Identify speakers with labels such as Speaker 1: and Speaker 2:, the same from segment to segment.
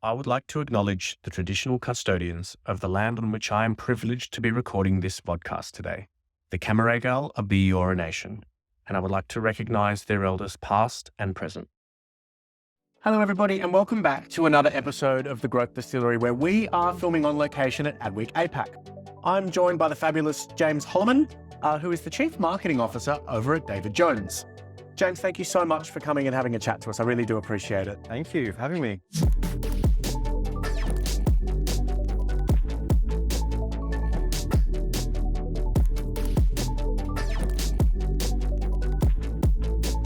Speaker 1: I would like to acknowledge the traditional custodians of the land on which I am privileged to be recording this podcast today, the Camaragal of the Eora Nation, and I would like to recognise their elders past and present. Hello everybody and welcome back to another episode of The Growth Distillery, where we are filming on location at Adweek APAC. I'm joined by the fabulous James Holloman, who is the Chief Marketing Officer over at David Jones. James, thank you so much for coming and having a chat to us. I really do appreciate it.
Speaker 2: Thank you for having me.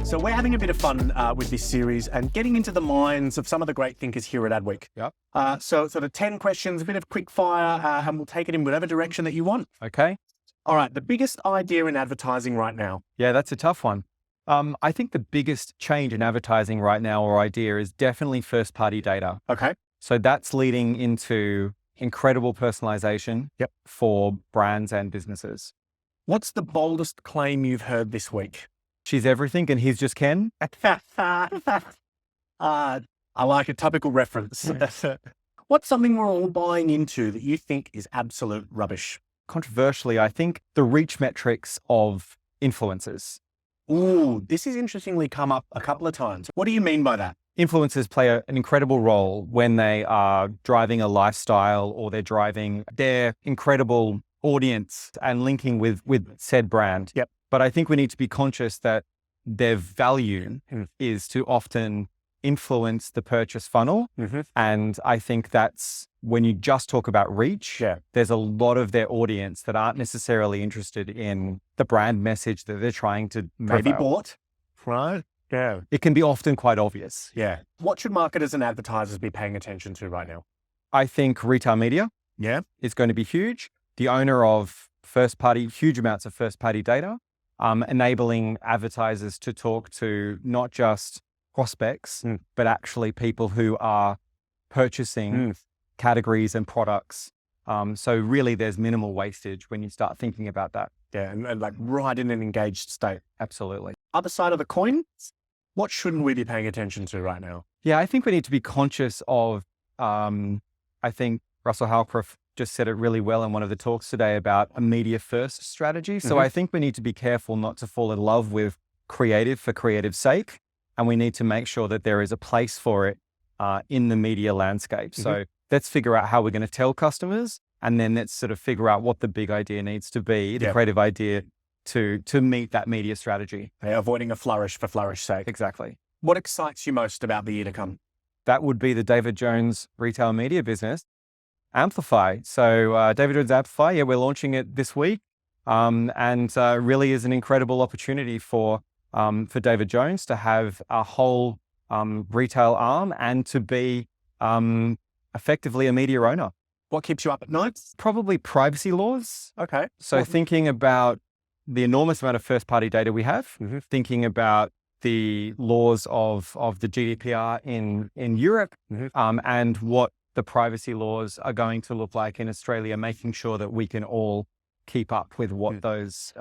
Speaker 1: So we're having a bit of fun with this series and getting into the minds of some of the great thinkers here at Adweek.
Speaker 2: Yep.
Speaker 1: So sort of 10 questions, a bit of quick fire, and we'll take it in whatever direction that you want.
Speaker 2: Okay.
Speaker 1: All right. The biggest idea in advertising right now.
Speaker 2: Yeah, that's a tough one. I think the biggest change in advertising right now or idea is definitely first-party data.
Speaker 1: Okay.
Speaker 2: So that's leading into incredible personalization for brands and businesses.
Speaker 1: What's the boldest claim you've heard this week?
Speaker 2: She's everything and he's just Ken.
Speaker 1: I like a topical reference. What's something we're all buying into that you think is absolute rubbish?
Speaker 2: Controversially, I think the reach metrics of influencers.
Speaker 1: Ooh, this has interestingly come up a couple of times. What do you mean by that?
Speaker 2: Influencers play an incredible role when they are driving a lifestyle or they're driving their incredible audience and linking with said brand.
Speaker 1: Yep.
Speaker 2: But I think we need to be conscious that their value is to often influence the purchase funnel.
Speaker 1: Mm-hmm.
Speaker 2: And I think that's when you just talk about reach, there's a lot of their audience that aren't necessarily interested in the brand message that they're trying to
Speaker 1: maybe
Speaker 2: prevail.
Speaker 1: bought, right? Yeah.
Speaker 2: It can be often quite obvious.
Speaker 1: Yeah. What should marketers and advertisers be paying attention to right now?
Speaker 2: I think retail media is going to be huge. The owner of huge amounts of first-party data, enabling advertisers to talk to not just prospects, but actually people who are purchasing categories and products. So really there's minimal wastage when you start thinking about that.
Speaker 1: Yeah, and like right in an engaged state.
Speaker 2: Absolutely.
Speaker 1: Other side of the coin, what shouldn't we be paying attention to right now?
Speaker 2: Yeah, I think we need to be conscious of, I think Russell Halcroft just said it really well in one of the talks today about a media first strategy. So I think we need to be careful not to fall in love with creative for creative's sake. And we need to make sure that there is a place for it in the media landscape. So let's figure out how we're going to tell customers, and then let's sort of figure out what the big idea needs to be, the creative idea to meet that media strategy.
Speaker 1: Avoiding a flourish for flourish's sake.
Speaker 2: Exactly.
Speaker 1: What excites you most about the year to come?
Speaker 2: That would be the David Jones retail media business. Amplify. So David Jones Amplify, we're launching it this week, and really is an incredible opportunity for David Jones to have a whole retail arm and to be effectively a media owner.
Speaker 1: What keeps you up at night?
Speaker 2: Probably privacy laws.
Speaker 1: Okay.
Speaker 2: So thinking about the enormous amount of first-party data we have, thinking about the laws of the GDPR in Europe, and what the privacy laws are going to look like in Australia, making sure that we can all keep up with what those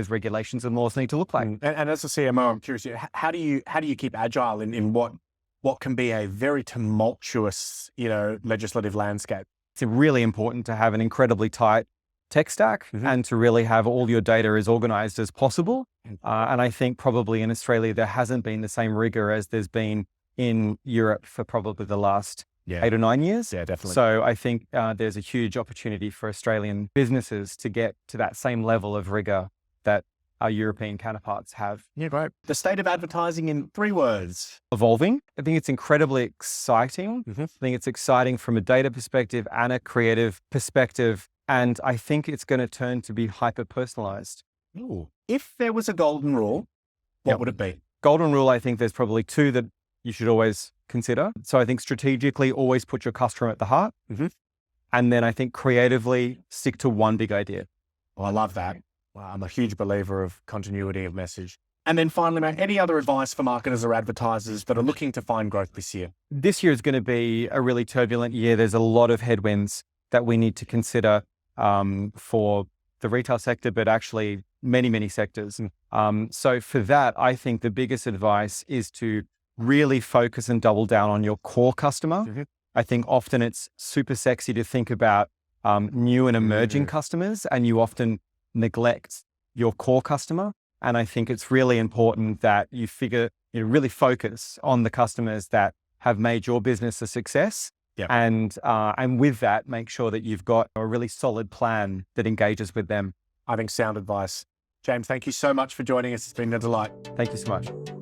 Speaker 2: regulations and laws need to look like.
Speaker 1: And as a CMO, I'm curious, how do you keep agile in what can be a very tumultuous, legislative landscape?
Speaker 2: It's really important to have an incredibly tight tech stack and to really have all your data as organized as possible. And I think probably in Australia, there hasn't been the same rigor as there's been in Europe for probably the last 8 or 9 years.
Speaker 1: Yeah, definitely.
Speaker 2: So I think there's a huge opportunity for Australian businesses to get to that same level of rigor that our European counterparts have.
Speaker 1: Yeah, right. The state of advertising in 3 words.
Speaker 2: Evolving. I think it's incredibly exciting. I think it's exciting from a data perspective and a creative perspective. And I think it's going to turn to be hyper-personalized.
Speaker 1: Ooh. If there was a golden rule, what would it be?
Speaker 2: Golden rule, I think there's probably 2 that you should always consider. So I think strategically, always put your customer at the heart. And then I think creatively, stick to one big idea.
Speaker 1: Well, I love that. Well, I'm a huge believer of continuity of message. And then finally, mate, any other advice for marketers or advertisers that are looking to find growth this year?
Speaker 2: This year is going to be a really turbulent year. There's a lot of headwinds that we need to consider for the retail sector, but actually many, many sectors. So for that, I think the biggest advice is to really focus and double down on your core customer I think often it's super sexy to think about new and emerging customers, and you often neglect your core customer. And I think it's really important that you really focus on the customers that have made your business a success.
Speaker 1: Yep.
Speaker 2: And with that, make sure that you've got a really solid plan that engages with them.
Speaker 1: I think sound advice. James, thank you so much for joining us. It's been a delight.
Speaker 2: Thank you so much.